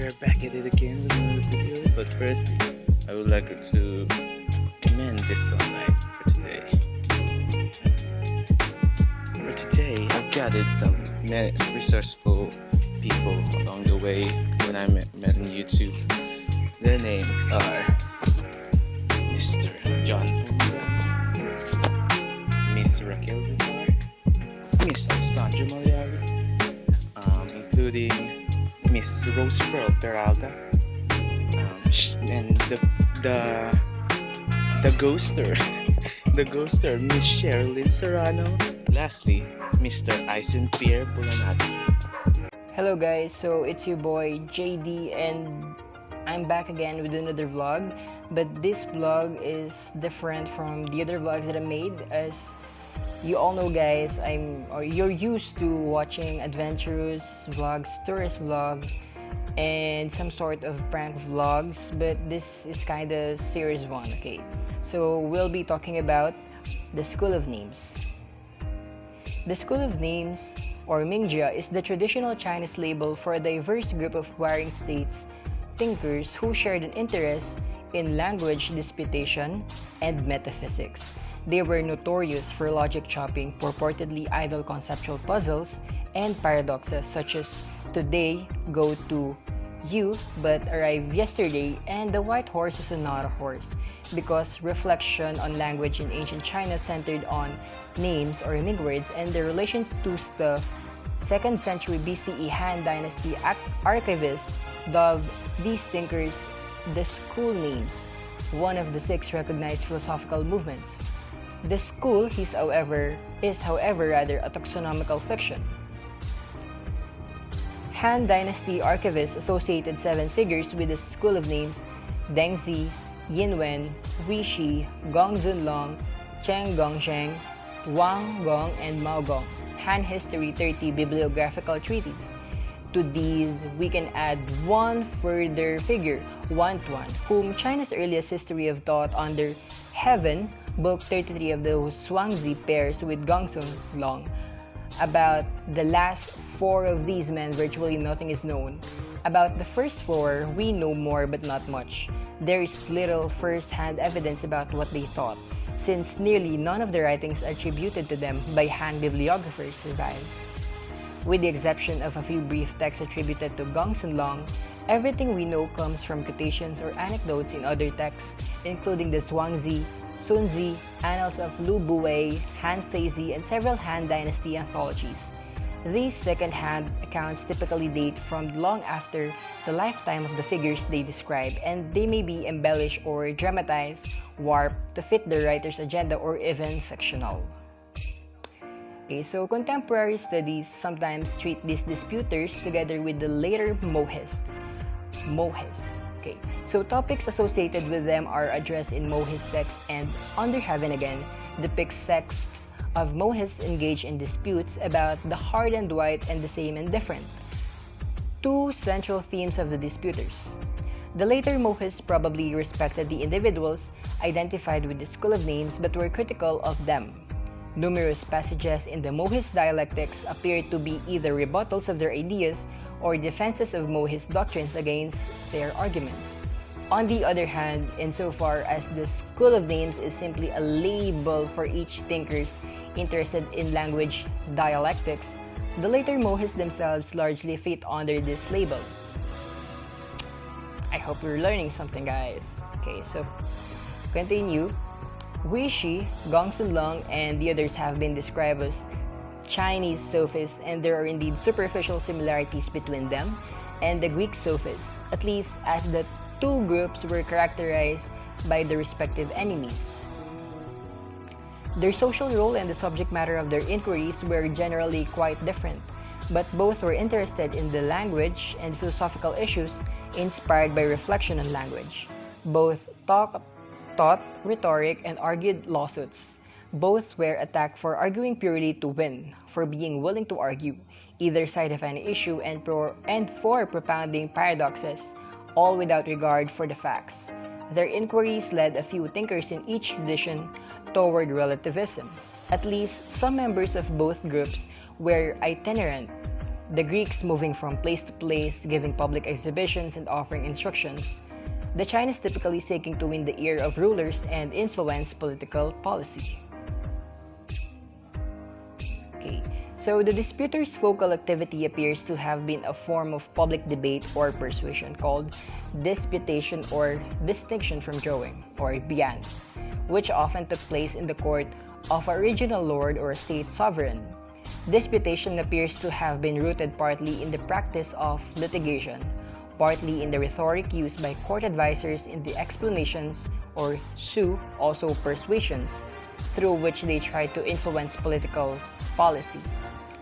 we're back at it again with another video. But firstly, I would like to commend this sunlight for today. For today, I've gathered some resourceful people along the way when I met on YouTube. Their names are Mr. John Humida, Miss Raquel Villar, Miss Alessandra Maliari, including Miss Rose Pearl Peralta, and the ghoster, the ghoster, Miss Sherilyn Serrano. Lastly, Mr. Eisen Pierre Bulanati. Hello guys, so it's your boy JD and I'm back again with another vlog. But this vlog is different from the other vlogs that I made. As you all know guys, you're used to watching adventurous vlogs, tourist vlog, and some sort of prank vlogs, but this is kind of serious one, okay? So we'll be talking about the School of Names. The School of Names, or Mingjia, is the traditional Chinese label for a diverse group of warring states thinkers who shared an interest in language disputation and metaphysics. They were notorious for logic chopping, purportedly idle conceptual puzzles, and paradoxes such as "today go to you but arrive yesterday" and "the white horse is not a horse," because reflection on language in ancient China centered on names or Ming words and their relation to stuff. 2nd century BCE Han Dynasty archivists dubbed these thinkers the school names, one of the 6 recognized philosophical movements. The school is however rather a taxonomical fiction. Han Dynasty archivists associated 7 figures with the School of Names: Dengzi, Yinwen, Weishi, Gong Zunlong, Cheng Gongsheng, Wang Gong, and Mao Gong. Han History 30 bibliographical treatise. To these, we can add one further figure, Wan Tuan, whom China's earliest history of thought under Heaven, Book 33 of the Zhuangzi pairs with Gongsun Long. About the last 4 of these men, virtually nothing is known. About the first 4, we know more but not much. There is little first-hand evidence about what they thought, since nearly none of the writings attributed to them by Han bibliographers survive. With the exception of a few brief texts attributed to Gongsun Long, everything we know comes from quotations or anecdotes in other texts, including the Zhuangzi, Sunzi, Annals of Lu Buwei, Han Feizi, and several Han Dynasty anthologies. These second-hand accounts typically date from long after the lifetime of the figures they describe, and they may be embellished or dramatized, warped to fit the writer's agenda, or even fictional. Okay, so contemporary studies sometimes treat these disputers together with the later Mohists. Okay, so topics associated with them are addressed in Mohist texts, and Under Heaven Again depicts sects of Mohists engaged in disputes about the hard and white and the same and different. 2 central themes of the disputers. The later Mohists probably respected the individuals identified with the School of Names but were critical of them. Numerous passages in the Mohist dialectics appear to be either rebuttals of their ideas or defenses of Mohist doctrines against their arguments. On the other hand, insofar as the School of Names is simply a label for each thinkers interested in language dialectics, the later Mohists themselves largely fit under this label. I hope you're learning something, guys. Okay, so continue. Weishi, Gongsun Long, and the others have been described as Chinese sophists, and there are indeed superficial similarities between them and the Greek sophists, at least as the 2 groups were characterized by their respective enemies. Their social role and the subject matter of their inquiries were generally quite different, but both were interested in the language and philosophical issues inspired by reflection on language. Both taught rhetoric and argued lawsuits. Both were attacked for arguing purely to win, for being willing to argue either side of any issue, and for propounding paradoxes, all without regard for the facts. Their inquiries led a few thinkers in each tradition toward relativism. At least some members of both groups were itinerant the Greeks moving from place to place, giving public exhibitions and offering instructions, the Chinese typically seeking to win the ear of rulers and influence political policy. Okay, so the disputers' focal activity appears to have been a form of public debate or persuasion called disputation or distinction from drawing, or bian, which often took place in the court of a regional lord or a state sovereign. Disputation appears to have been rooted partly in the practice of litigation, partly in the rhetoric used by court advisors in the explanations or su, also persuasions, through which they try to influence political policy.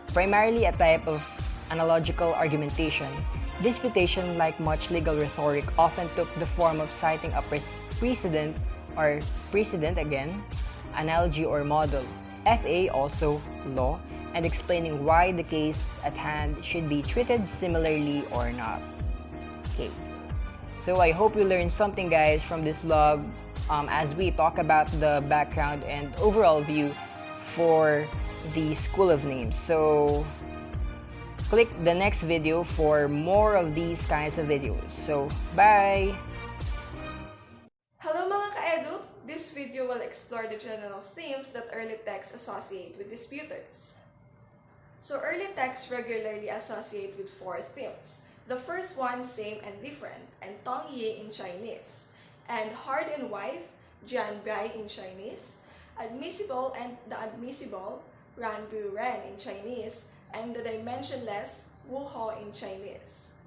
Primarily a type of analogical argumentation, disputation, like much legal rhetoric, often took the form of citing a precedent or precedent again, analogy or model, fa also law, and explaining why the case at hand should be treated similarly or not. Okay, so I hope you learned something, guys, from this vlog as we talk about the background and overall view for the School of Names. So click the next video for more of these kinds of videos. So bye! Hello mga ka-edu! This video will explore the general themes that early texts associate with disputers. So early texts regularly associate with four themes. The first one, same and different, and tong yi in Chinese, and hard and wide, jian bai in Chinese, admissible and the admissible, ran bu ren in Chinese, and the dimensionless, wu ho in Chinese.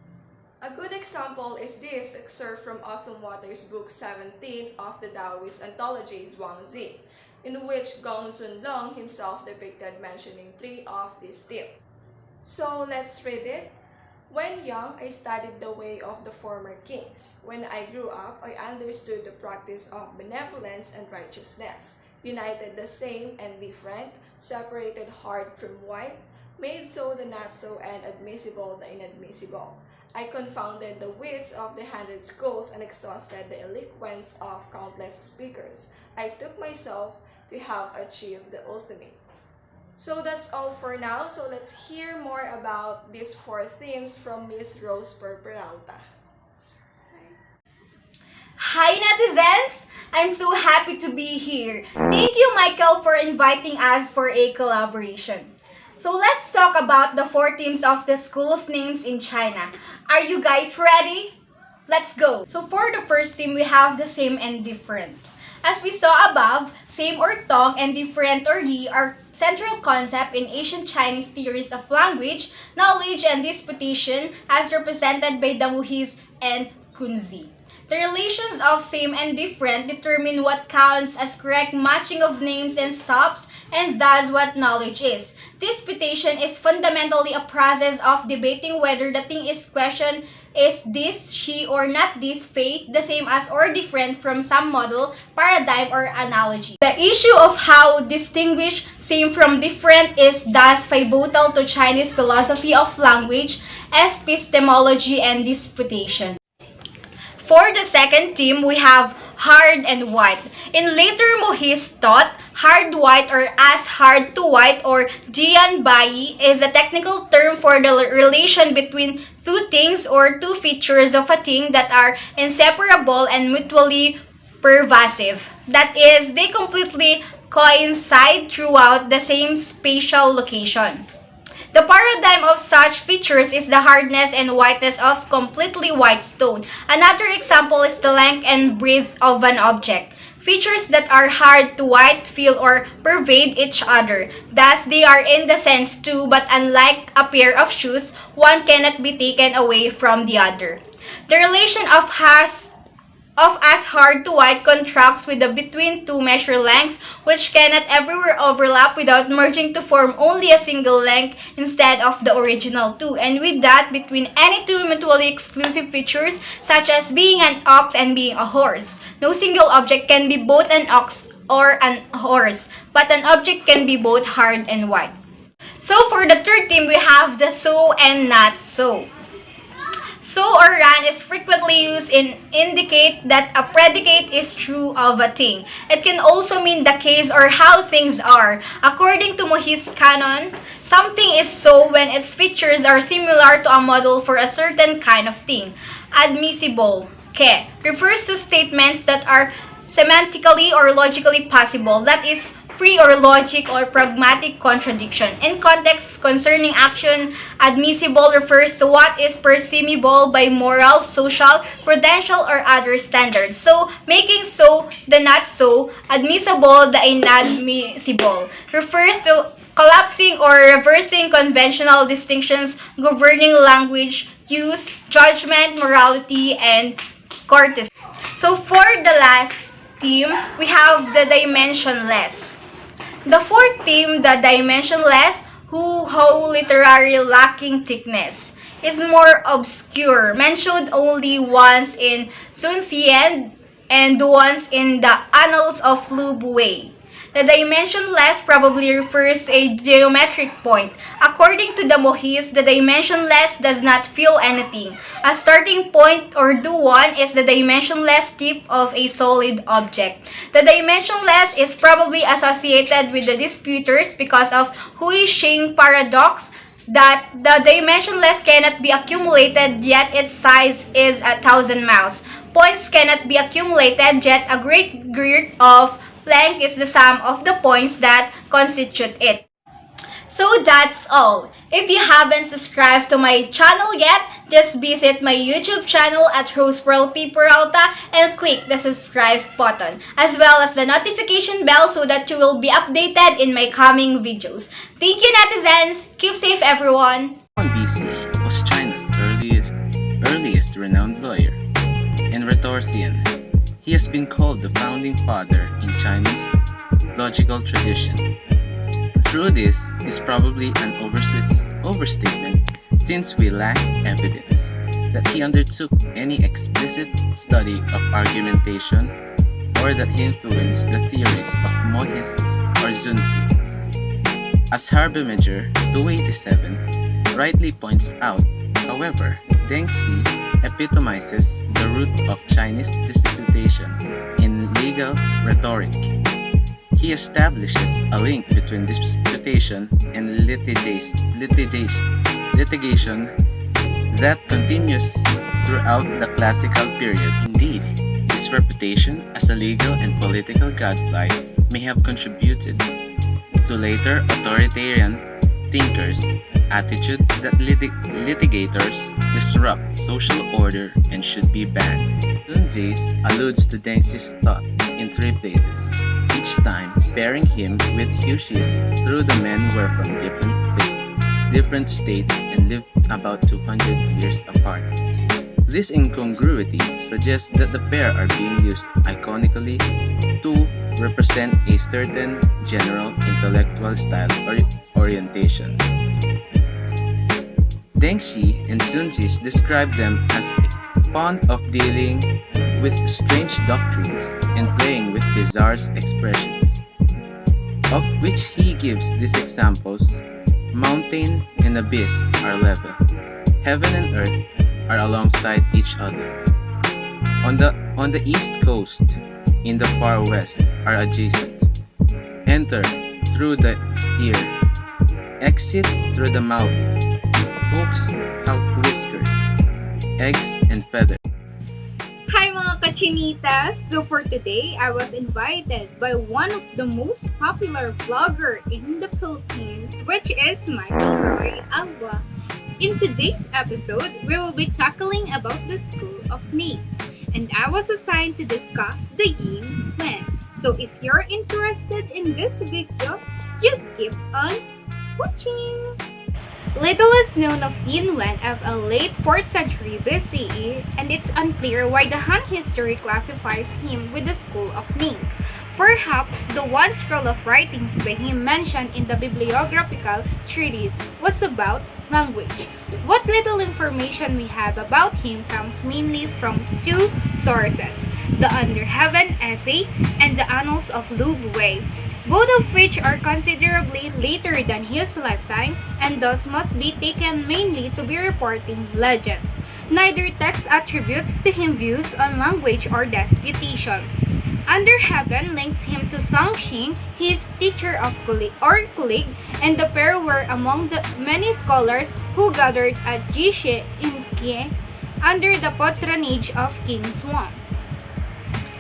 A good example is this excerpt from Autumn Waters' book 17 of the Taoist anthology Zhuangzi, in which Gong Zunlong himself depicted mentioning three of these themes. So let's read it. When young, I studied the way of the former kings. When I grew up, I understood the practice of benevolence and righteousness, united the same and different, separated hard from wide, made so the not so and admissible the inadmissible. I confounded the wits of the 100 schools and exhausted the eloquence of countless speakers. I took myself to have achieved the ultimate. So that's all for now. So let's hear more about these four themes from Miss Rose Peralta. Hi netizens! I'm so happy to be here. Thank you, Michael, for inviting us for a collaboration. So let's talk about the four themes of the School of Names in China. Are you guys ready? Let's go! So for the first theme, we have the same and different. As we saw above, same or tong and different or yi are central concept in ancient Chinese theories of language, knowledge, and disputation as represented by the Wuhis and Kunzi. The relations of same and different determine what counts as correct matching of names and stops, and thus what knowledge is. Disputation is fundamentally a process of debating whether the thing is questioned is this, she, or not this fate, the same as or different from some model, paradigm, or analogy. The issue of how distinguish same from different is thus pivotal to Chinese philosophy of language, epistemology, and disputation. For the second theme, we have hard and white. In later Mohist thought, hard white or as hard to white or jian bai is a technical term for the relation between two things or two features of a thing that are inseparable and mutually pervasive. That is, they completely coincide throughout the same spatial location. The paradigm of such features is the hardness and whiteness of completely white stone. Another example is the length and breadth of an object. Features that are hard to white feel or pervade each other. Thus, they are in the sense two, but unlike a pair of shoes, one cannot be taken away from the other. The relation of as hard to white contracts with the between two measure lengths, which cannot everywhere overlap without merging to form only a single length instead of the original two, and with that between any two mutually exclusive features, such as being an ox and being a horse. No single object can be both an ox or an horse, but an object can be both hard and white. So for the third theme, we have the so and not so. So or ran is frequently used in indicate that a predicate is true of a thing. It can also mean the case or how things are. According to Mohis canon, something is so when its features are similar to a model for a certain kind of thing. Admissible ke refers to statements that are semantically or logically possible, that is, free or logic or pragmatic contradiction. In context concerning action, admissible refers to what is presumable by moral, social, prudential, or other standards. So, making so the not so, admissible the inadmissible, refers to collapsing or reversing conventional distinctions governing language, use, judgment, morality, and courtesy. So, for the last theme, we have the dimensionless. The fourth theme, the dimensionless, how literary lacking thickness, is more obscure, mentioned only once in Sun Tzu and once in the Annals of Lu Buwei. The dimensionless probably refers to a geometric point. According to the Mohis, the dimensionless does not feel anything. A starting point or duan is the dimensionless tip of a solid object. The dimensionless is probably associated with the disputers because of Hui-Shing paradox, that the dimensionless cannot be accumulated, yet its size is 1,000 miles. Points cannot be accumulated, yet a great girth of length is the sum of the points that constitute it. So that's all. If you haven't subscribed to my channel yet, just visit my YouTube channel at Rosepearl P. Peralta and click the subscribe button, as well as the notification bell so that you will be updated in my coming videos. Thank you, netizens! Keep safe, everyone! BC was China's earliest renowned lawyer and rhetorician. He has been called the founding father in Chinese logical tradition. Through this is probably an overstatement, since we lack evidence that he undertook any explicit study of argumentation or that he influenced the theories of Mohists or Zunzi. As Harbinger 287 rightly points out, however, Deng Xi epitomizes the root of Chinese disputation in legal rhetoric. He establishes a link between disputation and litigation that continues throughout the classical period. Indeed, his reputation as a legal and political gadfly may have contributed to later authoritarian thinkers' attitude that litigators disrupt social order and should be banned. Zunzi alludes to Deng Xi's thought in three places, each time pairing him with Huxi's, through the men were from different states and lived about 200 years apart. This incongruity suggests that the pair are being used iconically to represent a certain general intellectual style or orientation. Deng Xi and Zunzi describe them as fond of dealing with strange doctrines and playing with bizarre expressions, of which he gives these examples: mountain and abyss are level, heaven and earth are alongside each other. On the east coast, in the far west are adjacent. Enter through the ear, exit through the mouth. Hooks have whiskers, eggs and feathers. Hi mga kachinitas! So for today, I was invited by one of the most popular vlogger in the Philippines, which is Mikey Roy Agua. In today's episode, we will be tackling about the School of Names, and I was assigned to discuss the Yin Wen. So if you're interested in this video, just keep on watching! Little is known of Yin Wen of a late 4th century BCE, and it's unclear why the Han history classifies him with the School of Names. Perhaps the one scroll of writings by him mentioned in the bibliographical treatise was about language. What little information we have about him comes mainly from two sources, the Under Heaven essay and the Annals of Lu Buwei, both of which are considerably later than his lifetime and thus must be taken mainly to be reporting legend. Neither text attributes to him views on language or disputation. Under Heaven links him to Songxing, his teacher of colleague, and the pair were among the many scholars who gathered at Jishe in Kie under the patronage of King Swan.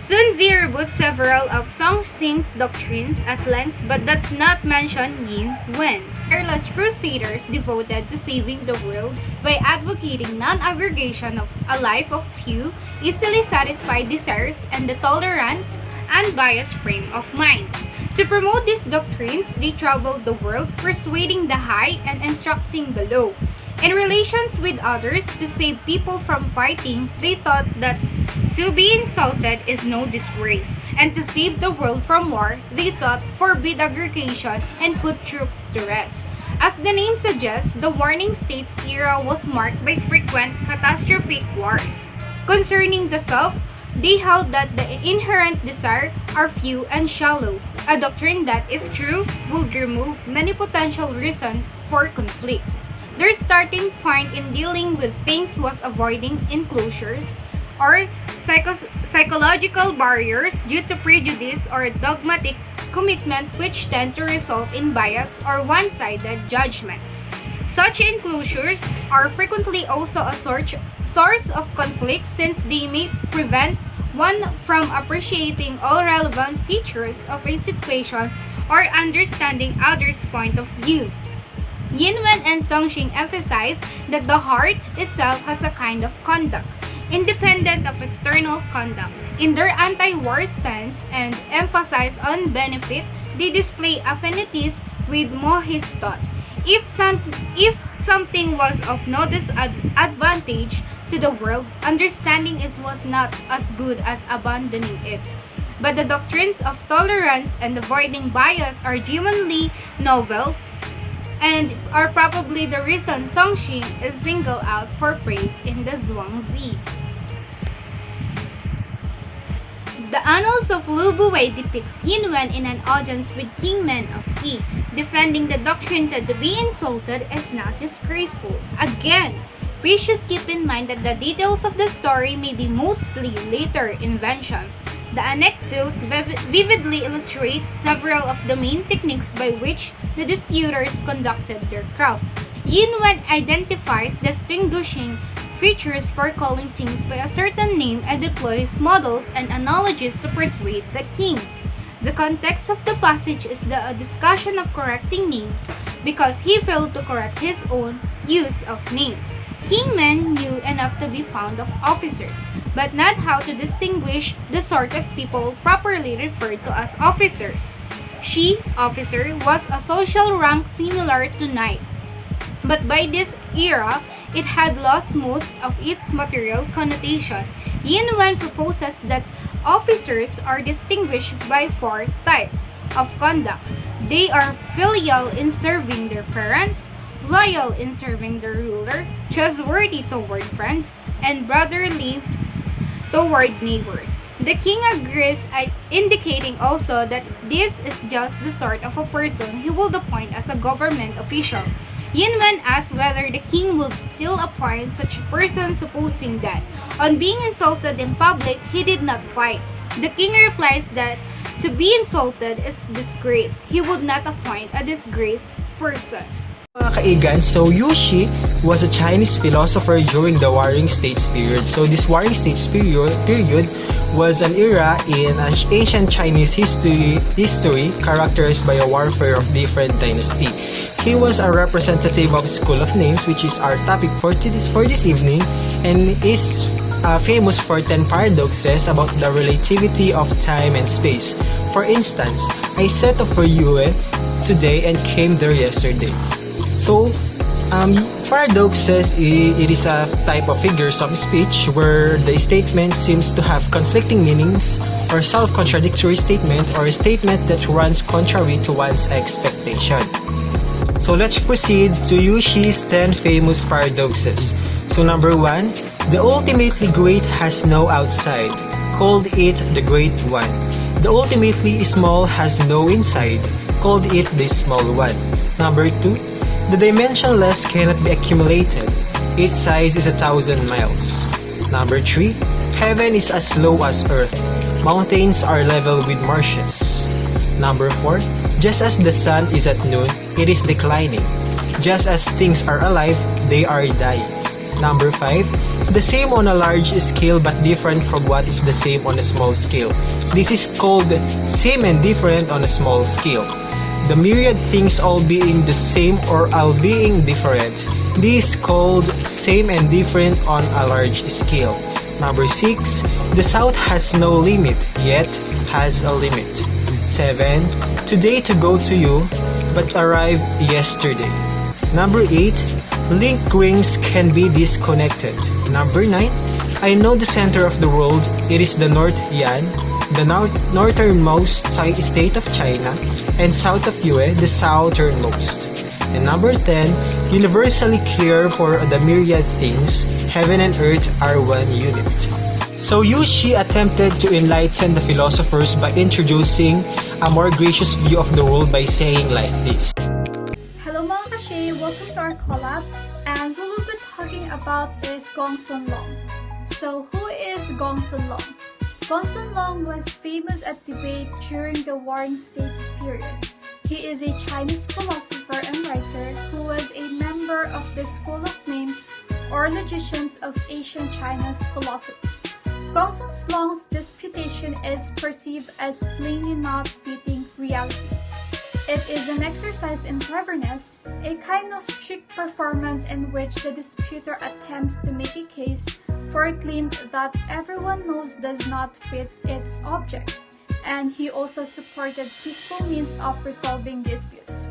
Sunzi reboots several of Songxing's doctrines at length but does not mention Yin Wen. Careless crusaders devoted to saving the world by advocating non-aggregation of a life of few, easily satisfied desires, and the tolerant, unbiased frame of mind. To promote these doctrines, they traveled the world persuading the high and instructing the low. In relations with others, to save people from fighting, they thought that to be insulted is no disgrace, and to save the world from war, they thought forbid aggregation and put troops to rest. As the name suggests, the Warring States era was marked by frequent catastrophic wars. Concerning the self, they held that the inherent desires are few and shallow, a doctrine that, if true, would remove many potential reasons for conflict. Their starting point in dealing with things was avoiding enclosures or psychological barriers due to prejudice or dogmatic commitment, which tend to result in bias or one-sided judgments. Such enclosures are frequently also a source of conflict, since they may prevent one from appreciating all relevant features of a situation or understanding others' point of view. Yinwen and Songxing emphasize that the heart itself has a kind of conduct, independent of external conduct. In their anti-war stance and emphasis on benefit, they display affinities with Mohist thought. If something was of no disadvantage to the world, understanding it was not as good as abandoning it. But the doctrines of tolerance and avoiding bias are genuinely novel, and are probably the reason Songxing is singled out for praise in the Zhuangzi. The Annals of Lu Buwei depicts Yin Wen in an audience with King Men of Qi, defending the doctrine that to be insulted is not disgraceful. Again, we should keep in mind that the details of the story may be mostly later invention. The anecdote vividly illustrates several of the main techniques by which the disputers conducted their craft. Yin Wen identifies distinguishing features for calling things by a certain name and deploys models and analogies to persuade the king. The context of the passage is a discussion of correcting names, because he failed to correct his own use of names. King Men knew enough to be fond of officers, but not how to distinguish the sort of people properly referred to as officers. She, officer, was a social rank similar to knight, but by this era, it had lost most of its material connotation. Yin Wen proposes that officers are distinguished by 4 types of conduct. They are filial in serving their parents, loyal in serving the ruler, trustworthy toward friends, and brotherly toward neighbors. The king agrees, indicating also that this is just the sort of a person he will appoint as a government official. Yin Wen asks whether the king would still appoint such a person, supposing that, on being insulted in public, he did not fight. The king replies that to be insulted is disgrace. He would not appoint a disgraced person. Mga kaigan, so Yu Shi was a Chinese philosopher during the Warring States period. So this Warring States period was an era in ancient Chinese history characterized by a warfare of different dynasties. He was a representative of School of Names, which is our topic for this evening, and is famous for 10 paradoxes about the relativity of time and space. For instance, I set off for Yue today and came there yesterday. So, paradoxes, it is a type of figures of speech where the statement seems to have conflicting meanings, or self-contradictory statement, or a statement that runs contrary to one's expectation. So let's proceed to Yu Shi's 10 famous paradoxes. So number 1, the ultimately great has no outside, called it the great one. The ultimately small has no inside, called it the small one. Number 2, the dimensionless cannot be accumulated, Its size is 1,000 miles. Number 3. Heaven is as low as earth. Mountains are level with marshes. Number 4. Just as the sun is at noon, it is declining. Just as things are alive, they are dying. Number 5. The same on a large scale but different from what is the same on a small scale. This is called same and different on a small scale. The myriad things all being the same or all being different. This is called same and different on a large scale. Number 6. The south has no limit, yet has a limit. 7. Today to go to you, but arrived yesterday. Number 8. Link rings can be disconnected. Number 9. I know the center of the world. It is the North Yan, the northernmost state of China, and south of Yue, the southernmost. And number 10. Universally clear for the myriad things, heaven and earth are one unit. So Yu Shi attempted to enlighten the philosophers by introducing a more gracious view of the world by saying like this. Hello mga kashe, welcome to our collab, and we will be talking about is Gongsun Long. So who is Gongsun Long? Gongsun Long was famous at debate during the Warring States period. He is a Chinese philosopher and writer who was a member of the School of Names or logicians of ancient China's philosophy. Gongsun Long's disputation is perceived as plainly not fitting reality. It is an exercise in cleverness, a kind of trick performance in which the disputer attempts to make a case for a claim that everyone knows does not fit its object, and he also supported peaceful means of resolving disputes.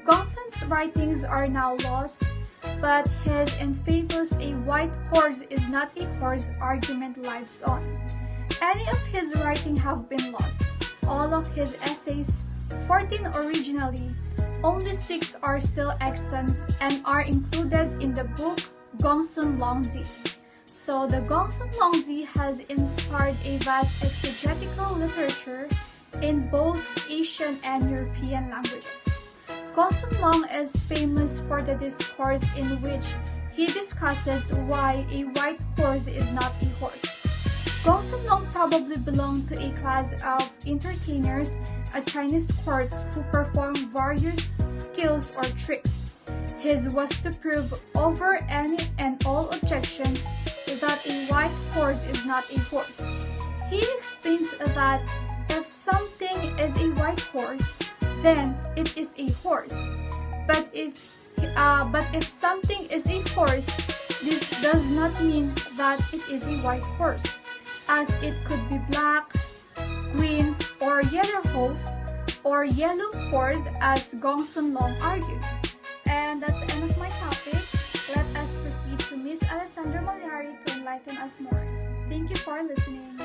Gongsun's writings are now lost, but his infamous "a white horse is not a horse" argument lives on. Any of his writings have been lost. All of his essays, 14 originally, only 6 are still extant and are included in the book Gongsun Longzi. So the Gongsun Longzi has inspired a vast exegetical literature in both Asian and European languages. Gongsun Long is famous for the discourse in which he discusses why a white horse is not a horse. Gongsun Long probably belonged to a class of entertainers at Chinese courts who performed various skills or tricks. His was to prove over any and all objections that a white horse is not a horse. He explains that if something is a white horse, then it is a horse. But if something is a horse, this does not mean that it is a white horse, as it could be black, green, or yellow horse, as Gongsun Long argues. And that's the end of my topic. Let us proceed to Miss Alessandra Magliari to enlighten us more. Thank you for listening.